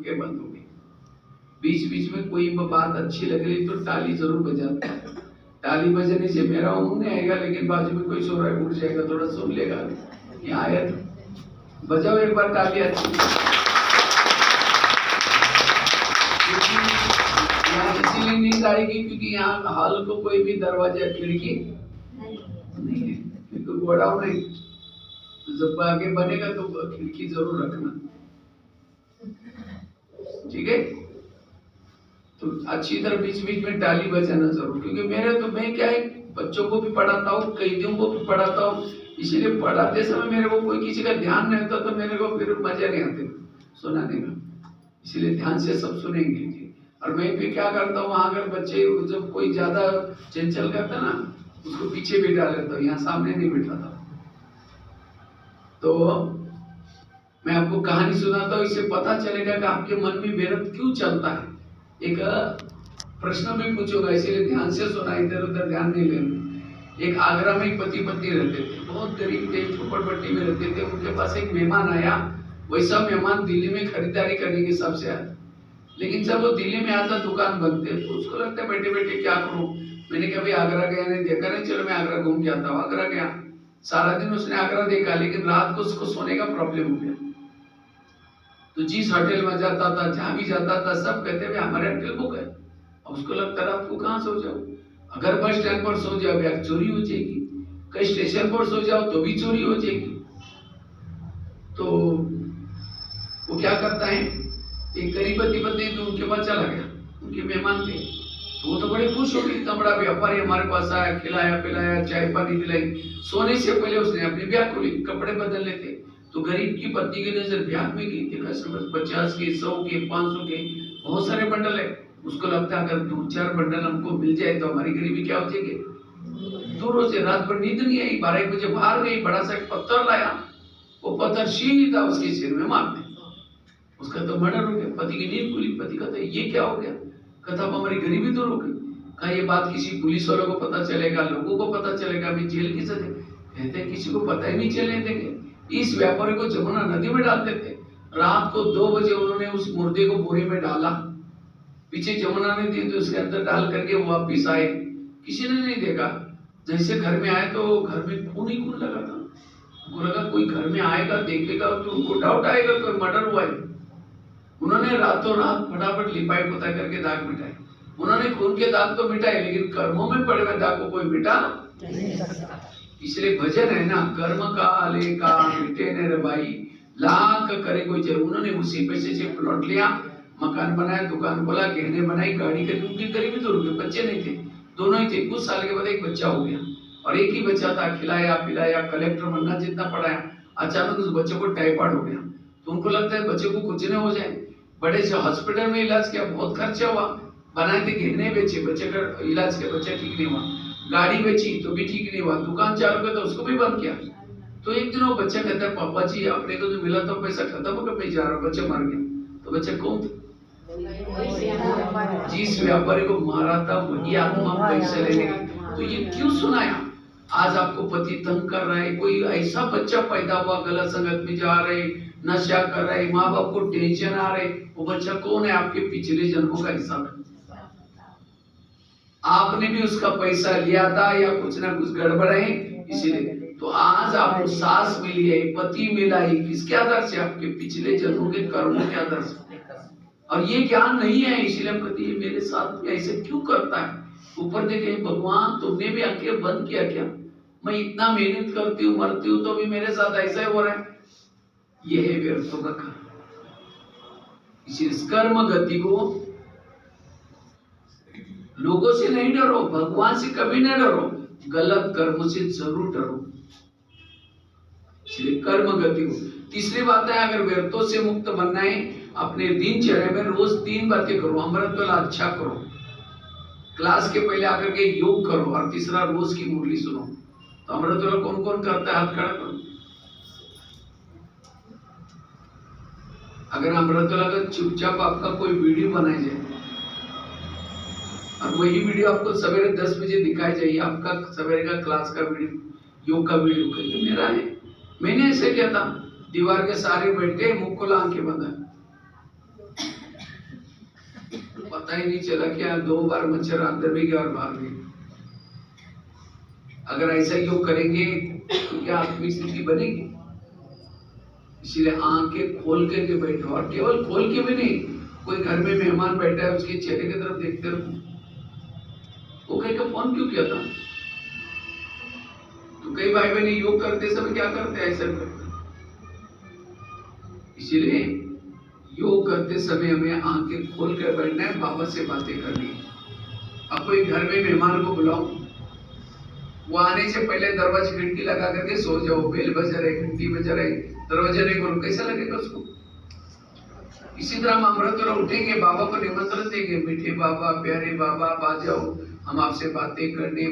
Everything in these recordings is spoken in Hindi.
आंखें बंद हो गई। बीच बीच में कोई बात अच्छी लग रही तो ताली जरूर बजाता है। ताली बजाने से मेरा मुंह नहीं आएगा, लेकिन बाजू में कोई सो रहा है उठ जाएगा, थोड़ा सुन लेगा। यहाँ आया तो बजाओ एक बार ताली अच्छी। यहाँ इसीलिए नींद आएगी क्योंकि यहाँ हॉल को कोई भी दरवाजा खिड़की नहीं है, क्योंकि गोडाउन नहीं। तो जब आगे बनेगा तो खिड़की जरूर रखना, ठीक है। तो अच्छी तरह बीच बीच में ताली बजाना जरूर, क्योंकि मैं क्या है, बच्चों को भी पढ़ाता हूँ, कैदियों को भी पढ़ाता हूँ, इसीलिए पढ़ाते समय मेरे को कोई किसी का ध्यान नहीं होता तो मेरे को फिर मजा नहीं आते सुनाने में, इसलिए ध्यान से सब सुनेंगे। और मैं भी क्या करता हूँ, वहां अगर बच्चे जब कोई ज्यादा चंचल करता ना, उसको पीछे बिठा लेता हूँ, यहाँ सामने नहीं बिठाता। तो मैं आपको कहानी सुनाता हूँ, इससे पता चलेगा कि आपके मन में बेरत क्यों चलता है। एक प्रश्न भी पूछूंगा, इसीलिए ध्यान से सुना, इधर उधर ध्यान नहीं लेना। एक आगरा में एक पति पत्नी रहते थे, बहुत गरीब थे, झोपड़पट्टी में रहते थे। उनके पास एक मेहमान आया, वैसा मेहमान दिल्ली में खरीदारी करने के हिसाब से आया, लेकिन जब वो दिल्ली में आता दुकान बंद थे, तो उसको लगता है बैठे बैठे क्या करूं। मैंने कभी आगरा गया नहीं, देखा नहीं, चलो मैं आगरा घूम के आता हूँ। आगरा गया, सारा दिन उसने आगरा देखा, लेकिन रात को उसको सोने का प्रॉब्लम हो गया। तो जिस होटल में जाता था, जहां भी जाता था, सब कहते हैं हमारे होटल बुक है। अब उसको लगता रात को कहाँ सो जाओ, अगर बस स्टैंड पर सो जाओ या चोरी हो जाएगी, कहीं स्टेशन पर सो जाओ तो भी चोरी हो जाएगी। तो वो क्या करता है, एक गरीब पति पत्नी तो उनके पास चला गया, उनके मेहमान थे। तो वो तो बड़े खुश हो गए, इतना बड़ा व्यापारी हमारे पास आया, खिलाया पिलाया, चाय पानी दिलाई। सोने से पहले उसने अपनी ब्याग खोली, कपड़े बदल लेते। तो गरीब की पत्नी की नजर ब्याग में गई, देखा 50 के, 100 के, 500 के बहुत सारे बंडल है। उसको लगता है अगर 2-4 बंडल हमको मिल जाए तो हमारी गरीबी क्या हो जाएगी, दूर हो जाए। रात भर नींद नहीं आई, 12-1 बजे बाहर गई, बड़ा सा एक पत्थर लाया, वो पत्थर सीधा उसके सिर में मार दे। उसका तो मर्डर हो गया। पति की नींद खुली, पति कहता ये क्या हो गया, कहता हमारी गरीबी दूर हो गई। कहा ये बात किसी पुलिस वालों को पता चलेगा, लोगों को पता चलेगा, मैं जेल की सजा। कहते किसी को पता ही नहीं चलने देंगे। इस व्यापारी को जमुना नदी में डालते थे। रात को 2 बजे उन्होंने उस मुर्दे को बोरी में डाला, पीछे जमुना नदी थी, उसके अंदर डाल करके वापिस आए, किसी ने नहीं देखा। जैसे घर में आए तो घर में खून ही खून लगा था। उनको लगा कोई घर में आएगा देखेगा तो उनको डाउट आएगा कोई मर्डर हुआ है। उन्होंने रातों रात फटाफट लिपाई पोताई करके दाग मिटाए। उन्होंने खून के दाग तो मिटाए, लेकिन कर्मों में पड़े हुए दाग को कोई मिटा नहीं सकता। इसलिए भजन है ना, कर्म काले का मिटे न रे भाई, लाख करे कोई जरूर। उन्होंने उसी पैसे से प्लॉट लिया, मकान बनाया, दुकान खोला, गहने बनाई, गाड़ी खरीदी। उनकी गरीबी दूर हो गई। बच्चे नहीं थे, दोनों ही थे। कुछ साल के बाद एक बच्चा हो गया, और एक ही बच्चा था। खिलाया पिलाया, कलेक्टर बनना जितना पढ़ाया, अचानक उस बच्चे को टाइफाइड हो गया। तो उनको लगता है बच्चे को कुछ न हो जाए, बड़े से हॉस्पिटल में इलाज किया, बहुत खर्चा हुआ। बनाए थे गहने बेचे, बच्चे का इलाज किया, बच्चा ठीक नहीं हुआ। गाड़ी बेची तो भी ठीक नहीं हुआ। दुकान चालू किया तो उसको भी बंद किया। तो एक दिन वो बच्चा कहता है पापा जी अपने को जो मिला था पैसा खत्म हो गया, मैं जा रहा हूँ। बच्चा मर गया। तो बच्चा कौन था, जिस व्यापारी को मारा था वही आत्मा पैसा लेने गई। तो ये क्यों सुनाया, आज आपको पति तंग कर रहा है, कोई ऐसा बच्चा पैदा हुआ गलत संगत में जा रहे, नशा कर रहे, माँ बाप को टेंशन आ रहे, वो बच्चा कौन है, आपके पिछले जन्मों का हिसाब है। आपने भी उसका पैसा लिया था या कुछ ना कुछ गड़बड़ है, इसीलिए। तो आज आपको सास मिली है, पति मिला है, किसके आधार से, आपके पिछले जन्मों के कर्मों के आधार से। और ये ज्ञान नहीं है, इसीलिए हम कहते हैं मेरे साथ में ऐसे क्यों करता है। ऊपर देखे भगवान तुमने भी आंखें बंद किया क्या, मैं इतना मेहनत करती हूँ मरती हूँ तो भी मेरे साथ ऐसा ही हो रहा है। ये है व्यर्थों का कर्म। इसी कर्म गति को लोगों से नहीं डरो, भगवान से कभी नहीं डरो, गलत कर्म से जरूर डरो। इसलिए कर्म गति को। तीसरी बात है, अगर व्यर्थों से मुक्त बनना है, अपने दिनचर्या में रोज 3 बातें करो। अमृत वाला अच्छा करो, क्लास के पहले आकर के योग करो, और तीसरा रोज की मुरली सुनो। तो अमृत वाला कौन कौन करता है, हाथ खड़ा करो। अगर अमृत वाला का चुपचाप आपका कोई वीडियो बनाई जाए और वही वीडियो आपको सवेरे 10 बजे दिखाई जाए, आपका सवेरे का क्लास का वीडियो, योग का वीडियो, कहिए मेरा है, मैंने ऐसे किया था। दीवार के सारे बैठे, मुंह खोला, आंखें बंद है। पता ही नहीं चला कि 2 बार मच्छर अंदर भी गया और बाहर भी। अगर ऐसा योग करेंगे तो क्या आत्मिक स्थिति बनेगी? इसलिए आंखें खोल के बैठो, और केवल खोल के भी नहीं, कोई घर में मेहमान बैठा है उसके चेहरे की तरफ देखते रहो। वो कहेगा फोन क्यों किया था? तो कई भाई बहन योग करते समय क्या करते हैं, ऐसा करते। इसीलिए योग करते समय हमें आंखें खोल कर बैठना है, बाबा से बातें करनी है। अब कोई घर में मेहमान को बुलाओ, वो आने से पहले दरवाजा खिड़की लगा करके सो जाओ, बेल बजा रहे, घंटी बजा रहे, दरवाजा नहीं खोलो, कैसा लगेगा उसको? इसी तरह हम अमृत उठेंगे, बाबा को निमंत्रण देंगे, मीठे बाबा, प्यारे बाबा, आ जाओ, हम आपसे बातें करनी।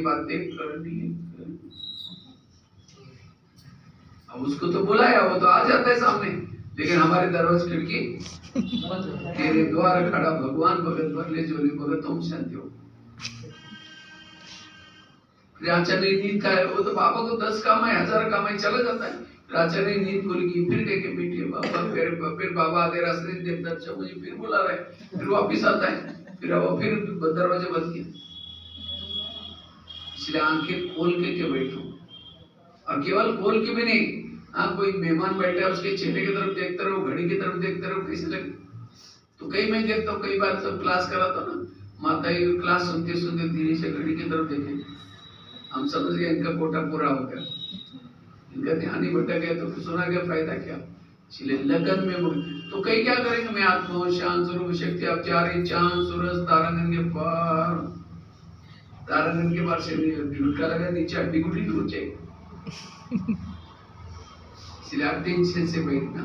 अब उसको तो बुलाया, वो तो आ जाता है सामने, लेकिन हमारे दरवाजा खिड़की तेरे द्वार खड़ा भगवान भगत भरले जोली भगत तुम शांति हो। आचार्य नींद का है, वो तो बाबा को 10 काम है, 1000 काम है, चला जाता है। आचार्य नींद खुलेगी, फिर कह के मीठे बाबा, फिर बाबा आधे रास्ते से देखता, अच्छा मुझे फिर बुला रहा है, फिर वापिस आता है, फिर दरवाजा बंद किया। इसलिए आंखें खोल के बैठो, और केवल खोल के भी नहीं, हाँ कोई मेहमान बैठा है उसके चेहरे की तरफ देखते रहो, घड़ी की तरफ देखते रहो, कैसे लगे? तो कई मैं देखता हूँ, कई बार सब क्लास कराता ना, माता ही क्लास सुनते सुनते धीरे से घड़ी की तरफ देखे, हम समझ गए इनका कोटा पूरा हो गया, इनका ध्यान ही भटक गया, तो सुना गया फायदा क्या? इसलिए लगन में तो कई क्या करेंगे, मैं आत्मा शांत स्वरूप शक्ति आप चारे चांद सूरज तारागण के पार, तारागण के पार से ढुलका लगा नीचे, हड्डी गुटी टूट जाएगी। इसलिए आप टेंशन से बैठना।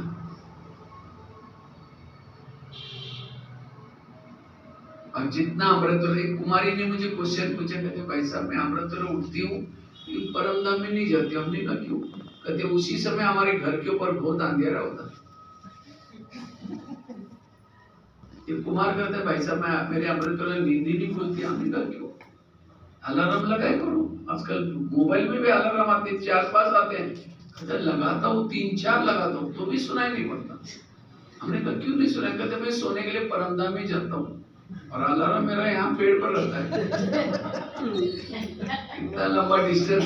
और जितना अमृत, कुमारी ने मुझे क्वेश्चन पूछा, कहते भाई साहब मैं अमृत उठती हूँ, परम धाम में नहीं जाती। हमने कहा क्यों? कहते उसी समय हमारे घर के ऊपर बहुत अंधेरा होता। ये कुमार कहते हैं भाई साहब मैं मेरे अमृत नींद ही नहीं खुलती। हमने कहा क्यों? अलार्म लगाए करो, आजकल मोबाइल में भी अलार्म आते हैं, 4-5 आते हैं। कहते लगाता हूँ, 3-4 लगाता हूँ, तो भी सुनाई नहीं पड़ता। हमने कहा क्यों नहीं सुनाई? कहते मैं सोने के लिए परम धाम में जाता हूँ, और अलार्म मेरा यहाँ पेड़ पर रहता है। इतना लंबा डिस्टेंस।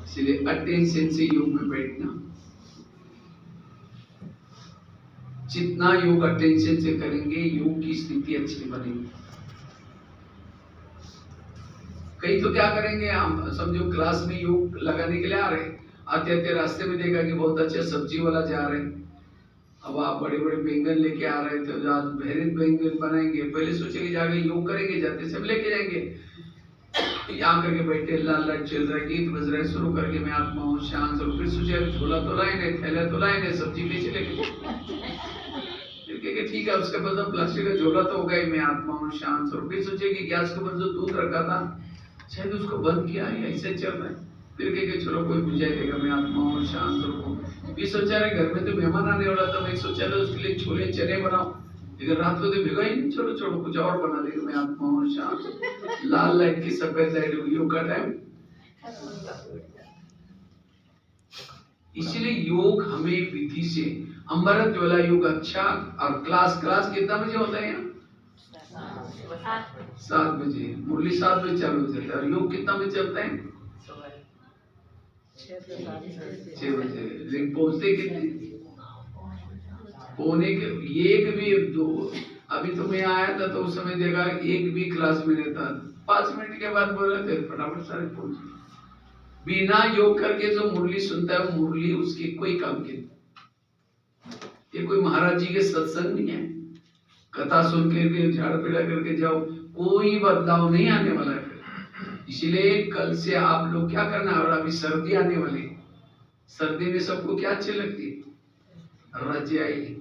इसलिए अटेंशन से योग में बैठना, जितना योग अटेंशन से करेंगे योग की स्थिति अच्छी बनेगी। कई तो क्या करेंगे, हम समझो क्लास में योग लगाने के लिए आ रहे, आते रास्ते में देखा कि बहुत अच्छा सब्जी वाला जा रहे, अब आप बड़े बड़े बैंगन लेके आ रहे थे, आज बेहतरीन बैंगन बनाएंगे, पहले सोचेंगे जाके योग करेंगे, जाते सब लेके जाएंगे, यहाँ करके बैठे, लाल लाइट चल रहा है, गीत बज रहा है, शुरू करके मैं आत्मा हूँ शांत, और फिर सोचे झोला तो लाए नहीं, थैला तो लाए नहीं, सब्जी कैसे लेके ठीक है, उसके बाद प्लास्टिक का झोला तो होगा ही, मैं आत्मा हूँ शांत, और फिर सोचे कि गैस के ऊपर जो दूध रखा था शायद उसको बंद किया है, ऐसे चल रहा है, फिर कह चलो कोई बुझाई देगा, मैं आत्मा हूँ शांत रखो। फिर सोचा रहे घर में तो मेहमान आने वाला था, मैं सोचा था उसके लिए छोले चने बनाओ, लेकिन रात को तो भिगा ही नहीं, छोड़ो छोड़ो कुछ और बना देगा, मैं आत्मा हूँ शांत। लाल लाइट की सफेद लाइट होगी, योग का टाइम। इसलिए योग हमें विधि से, अमृत वाला योग अच्छा, और क्लास कितना बजे होता है यहाँ? 7 बजे, मुरली 7 बजे चालू हो जाता है, और योग कितना बजे चलता है? 6 बजे। लेकिन पहुंचते कितने? पौने के 1 भी 2। अभी तो मैं आया था तो उस समय देखा 1 भी क्लास में नहीं था, 5 मिनट के बाद बोल रहे थे, फटाफट सारे पहुंच गए। बिना योग करके जो मुरली सुनता है, मुरली उसकी कोई काम की, ये कोई महाराज जी के सत्संग नहीं है, कथा सुन के झाड़ पीड़ा करके जाओ, कोई बदलाव नहीं आने वाला है। इसलिए कल से आप लोग क्या करना, और अभी सर्दी आने वाली, सर्दी में सबको क्या अच्छी लगती है? रजाई।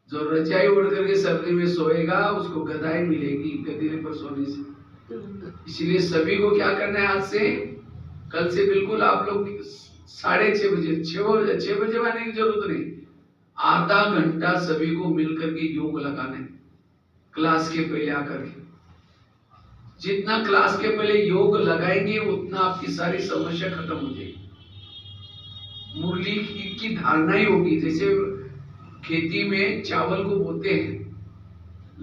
जो रजाई उड़ करके सर्दी में सोएगा उसको गदाई मिलेगी गदीले पर सोने से। इसलिए सभी को क्या करना है, आज से कल से बिल्कुल आप लोग 6:30 बजे 6 बजे आने की जरूरत नहीं, आधा घंटा सभी को मिलकर के योग लगाना है क्लास के पहले आकर के। जितना क्लास के पहले योग लगाएंगे उतना आपकी सारी समस्या खत्म हो जाएगी। मुरली की धारणा ही होगी। जैसे खेती में चावल को बोते हैं,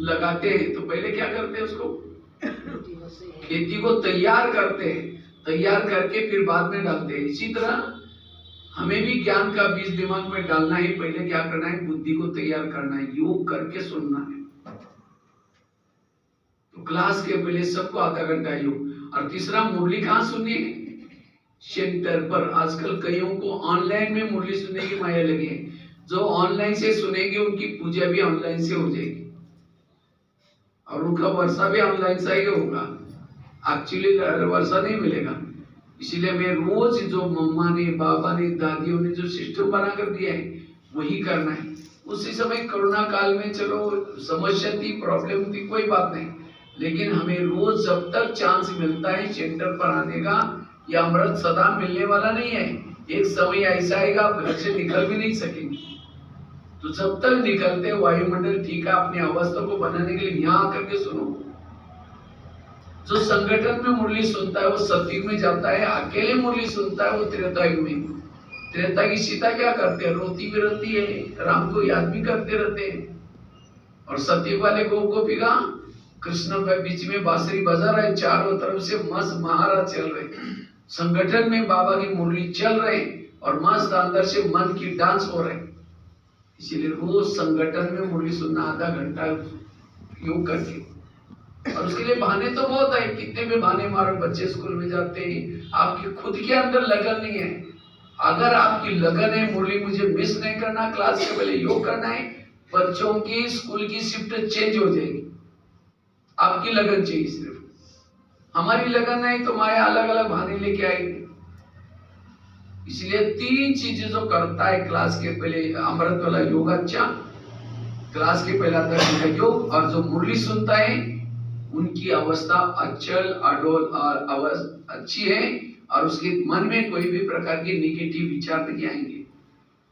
लगाते हैं, तो पहले क्या करते हैं, उसको खेती को तैयार करते हैं, तैयार करके फिर बाद में डालते हैं। इसी तरह हमें भी ज्ञान का बीज दिमाग में डालना है। पहले क्या करना है, बुद्धि को तैयार करना है, योग करके सुनना है। तो क्लास के पहले सबको आधा घंटा योग। और तीसरा, मुरली कहाँ सुननी है, सेंटर पर। आजकल कईयों को ऑनलाइन में मुरली सुनने की माया लगी है। जो ऑनलाइन से सुनेंगे उनकी पूजा भी ऑनलाइन से हो जाएगी और उनका वर्षा भी ऑनलाइन से ही होगा। एक्चुअली वर्षा नहीं मिलेगा। इसीलिए मैं रोज जो मम्मा ने, बाबा ने, दादियों ने जो सिस्टम बना कर दिया है वही करना है। उसी समय कोरोना काल में चलो समस्या थी, प्रॉब्लम थी, कोई बात नहीं, लेकिन हमें रोज जब तक चांस मिलता है सेंटर पर आने का, यह अमृत सदा मिलने वाला नहीं है। एक समय ऐसा आएगा आप घर से निकल भी नहीं सकेंगे। तो जब तक निकलते वायुमंडल ठीक है, अपनी अवस्था को बनाने के लिए यहाँ आकर के सुनो। जो संगठन में मुरली सुनता है वो सतयुग में जाता है, अकेले मुरली सुनता है वो त्रेतायुग में। त्रेता की सीता क्या करते हैं, रोती भी रहती है, राम को याद भी करते रहते हैं। और सतयुग वाले गोपिका कृष्ण बीच में बांसुरी बजा रहे, चारों तरफ से मस्त महाराज चल रहे, संगठन में बाबा की मुरली चल रहे और मस्त अंदर से मन की डांस हो रहे। इसीलिए रोज संगठन में मुरली सुनना, आधा घंटा योग करके। और उसके लिए बहाने तो बहुत है, कितने भी बहाने मारो, बच्चे स्कूल में जाते हैं, आपकी खुद के अंदर लगन नहीं है। अगर आपकी लगन है, मुरली मुझे मिस नहीं करना, क्लास के पहले योग करना है, बच्चों की स्कूल की शिफ्ट चेंज हो जाएगी। आपकी लगन चाहिए सिर्फ, हमारी लगन नहीं तो माया अलग अलग बहाने लेके आएगी। इसलिए 3 चीजें जो करता है क्लास के पहले, अमृत वाला योग अच्छा, क्लास के पहला का योग, और जो मुरली सुनता है उनकी अवस्था अचल अडोल और अवस्था अच्छी है और उसके मन में कोई भी प्रकार के निगेटिव विचार नहीं आएंगे।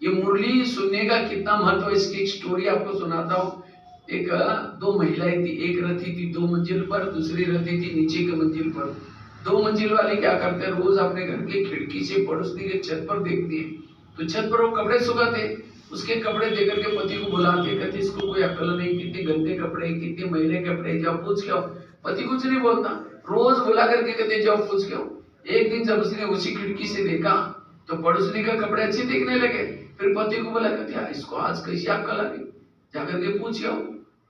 ये मुरली सुनने का कितना महत्व है, इसकी एक स्टोरी आपको सुनाता हूँ। एक 2 महिलाएं थी, एक रहती थी 2 मंजिल पर, दूसरी रहती थी नीचे की मंजिल पर। 2 मंजिल वाले क्या करते हैं, रोज अपने घर की खिड़की से पड़ोसी के छत पर देखती है, तो छत पर वो कपड़े सुखाते, उसके कपड़े देकर के पति को बुलाते, कहते इसको कोई अकल नहीं, कितने गंदे कपड़े, कितने मैले कपड़े, जाओ पूछ के आओ। पति कुछ नहीं बोलता, रोज बुला करके कहते जाओ पूछ के आओ। एक दिन जब उसने उसी खिड़की से देखा तो पड़ोसी का कपड़े अच्छे दिखने लगे, फिर पति को बोला कहते इसको आज कैसी अकल आ गई, जाकर के पूछ आओ।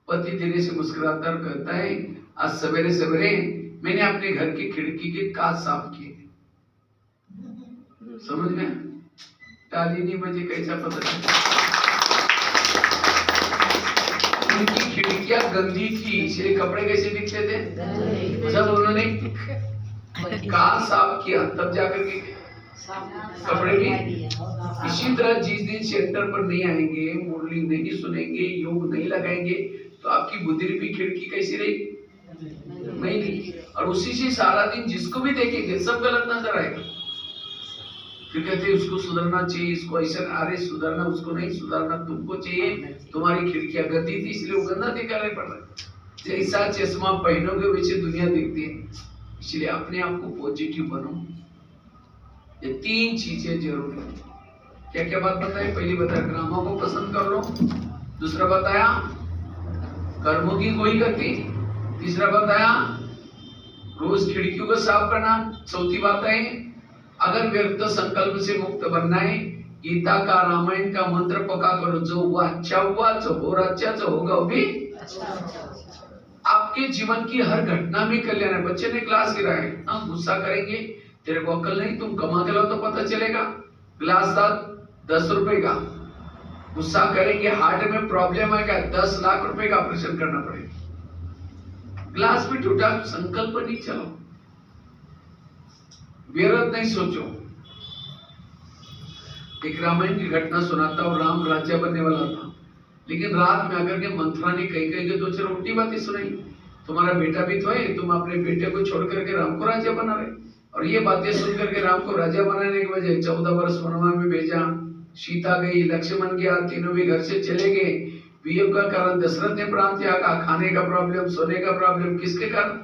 पति धीरे से मुस्कुराता कहता है आज सवेरे सवेरे मैंने अपने घर की खिड़की के कांच साफ किए। समझ में ताली नहीं बजे, कैसा पता चला? उनकी खिड़कियां गंदी थी, इसलिए कपड़े कैसे दिखते थे, जब उन्होंने कांच साफ किया तब जाकर के कपड़े भी। इसी तरह जिस दिन सेंटर पर नहीं आएंगे, मुरली नहीं सुनेंगे, योग नहीं लगाएंगे, तो आपकी बुद्धि भी खिड़की कैसी रहेगी, नहीं। और उसी से सारा दिन जिसको भी देखेंगे सब गलत नजर आएगा। फिर कहते उसको सुधरना चाहिए, इसको ऐसा, अरे सुधरना उसको नहीं, सुधरना तुमको चाहिए, तुम्हारी खिड़कियां गंदी थी इसलिए वो गंदा दिखाई पड़ रहा है। जैसा चश्मा पहनोगे वैसे दुनिया दिखती है। इसलिए अपने आप को पॉजिटिव बनो। ये 3 चीजें जरूरी है। क्या क्या बात बताई, पहली बताया ड्रामा को पसंद कर लो, दूसरा बताया कर्मों की कोई गति, तीसरा बताया रोज खिड़कियों को साफ करना, चौथी बात है अगर व्यर्थ संकल्प से मुक्त बनना है, गीता का रामायण का मंत्र पका करो, जो हुआ अच्छा हुआ, जो हो रहा अच्छा, जो होगा वो भी आपके जीवन की हर घटना में कल्याण है। बच्चे ने क्लास गिराया, हाँ गुस्सा करेंगे, तेरे को अक्ल नहीं, तुम कमा के लाओ तो पता चलेगा। ग्लास था 10 रुपए का, गुस्सा करेंगे, हार्ट में प्रॉब्लम आएगा, 10 लाख रुपए का ऑपरेशन करना पड़ेगा। ग्लास भी टूटा, संकल्प नहीं चलो, व्यर्थ नहीं सोचो। एक रामायण की घटना सुनाता हूँ। राम राजा बनने वाला था, लेकिन रात में आकर के मंथरा ने कई के 2-4 उल्टी बातें सुनाई। तुम्हारा बेटा भी तो है, तुम अपने बेटे को छोड़ करके राम को राजा बना रहे। और ये बातें सुन करके राम को राजा बनाने के वजह 14 वर्ष वनवास में भेजा। सीता गई, लक्ष्मण गया, तीनों भी घर से चले गए। वियोग का कारण दशरथ ने प्राण त्यागा, खाने का प्रॉब्लम, सोने का प्रॉब्लम, किसके कारण?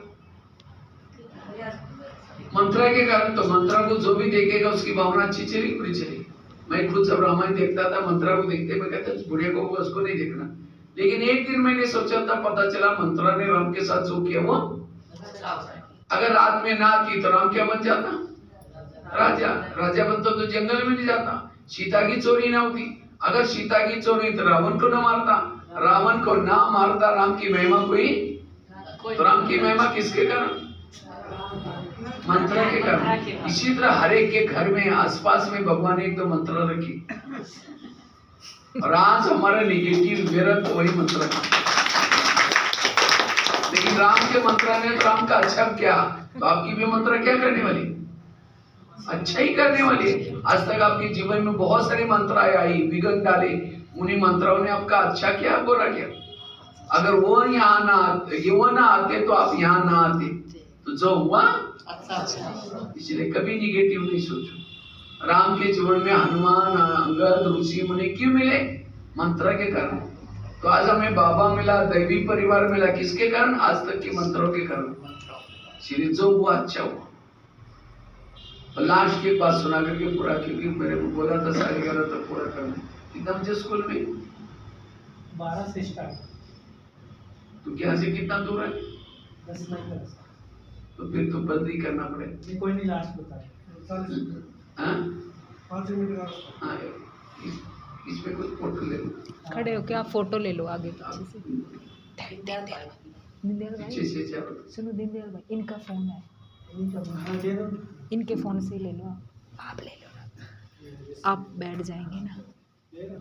मंत्रा के कारण। तो मंत्रा को जो भी देखेगा उसकी भावना अच्छी चली बुरी चली, मैं खुद सब रामायण देखता था, मंत्रा को देखते, मैं कहता बुढ़िया को उसको नहीं देखना। लेकिन एक दिन मैंने सोचा था, पता चला मंत्रा ने राम के साथ जो किया वो, अगर रात में ना आती तो राम क्या बन जाता? राजा। राजा बनता तो जंगल में नहीं जाता, सीता की चोरी ना होती। अगर सीता की चोरी तो रावण को ना मारता, रावण को ना मारता, राम की महिमा कोई, तो राम की महिमा किसके कारण? मंत्र के कारण। इसी तरह हर एक के घर में आसपास में भगवान ने एक तो मंत्र रखी, और आज हमारा निगेटिव व्यर्थ वही मंत्र है। लेकिन राम के मंत्र ने तो राम का अच्छा क्या, तो आपकी भी मंत्र क्या करने वाली? अच्छा ही करने वाली है। आज तक आपके जीवन में बहुत सारे मंत्र आई, विघ्न डाले, उन्हीं मंत्रों ने आपका अच्छा किया, बुरा किया? अगर वो यहाँ ना आते, वो ना आते तो आप यहाँ ना आते, तो जो हुआ अच्छा। इसलिए कभी निगेटिव नहीं सोचो। राम के जीवन में हनुमान, अंगद, ऋषि मुनि क्यों मिले? मंत्र के कारण। तो आज हमें बाबा मिला, दैवी परिवार मिला, किसके कारण? आज तक के मंत्रों के कारण। इसलिए जो हुआ अच्छा हुआ। लास्ट के पास सुना करके पूरा, क्योंकि मेरे को बोला था 11:30 तक पूरा करना। कितना बजे स्कूल में? 12 से स्टार्ट। तो क्या से कितना दूर है? 10 मिनट। तो फिर तो बंद ही करना पड़ेगा। कोई नहीं, लास्ट बता। हाँ 5 मिनट का। हाँ, इसमें कुछ फोटो ले लो। खड़े हो क्या? आप फोटो ले लो आगे पीछे से। दीनदयाल पीछे से भाई सुनो, दीनदयाल भाई इनका फोन है, दे दो। इनके फोन से ले लो। आप ले लो ना, आप बैठ जाएंगे ना। ले लो।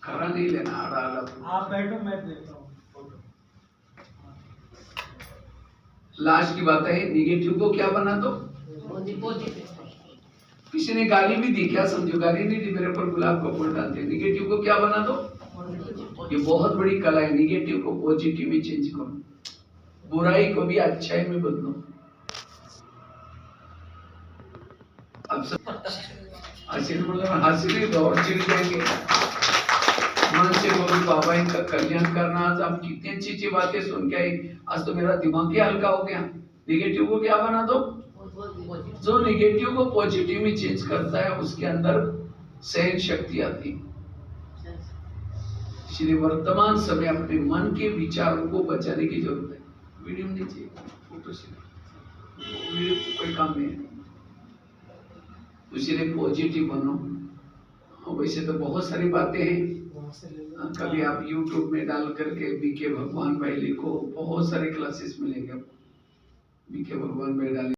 खड़ा नहीं लेना, आड़ा आड़ा। आप बैठो, मैं देखता हूँ फोटो। लास्ट की बात है, निगेटिव को क्या बना दो? किसी ने गाली भी दी, क्या समझो? गाली नहीं दी, मेरे पर गुलाब का फूल डालते। निगेटिव को क्या बना दो? ये बहुत बड़ी कला है। निगेटिव को पॉजिटिव में चेंज करो, बुराई को भी अच्छाई में बदलो। अब सब हंसी दौड़ चिड़ जाएंगे। मन से बोलो बाबा इनका कल्याण करना। आज आप कितनी अच्छी अच्छी बातें सुन के आई, आज तो मेरा दिमाग ही हल्का हो गया। निगेटिव को क्या बना दो? जो निगेटिव को पॉजिटिव में चेंज करता है, उसके अंदर सहन शक्ति आती है। इसलिए वर्तमान समय अपने मन के विचारों को बचाने की जरूरत है। वीडियो नहीं चाहिए, फोटो से वीडियो कोई काम नहीं है। इसलिए पॉजिटिव बनो। वैसे तो बहुत सारी बातें हैं, कभी आप YouTube में डाल करके बीके भगवान भाई लिखो, बहुत सारे क्लासेस मिलेंगे आपको। बीके भगवान भाई डालें।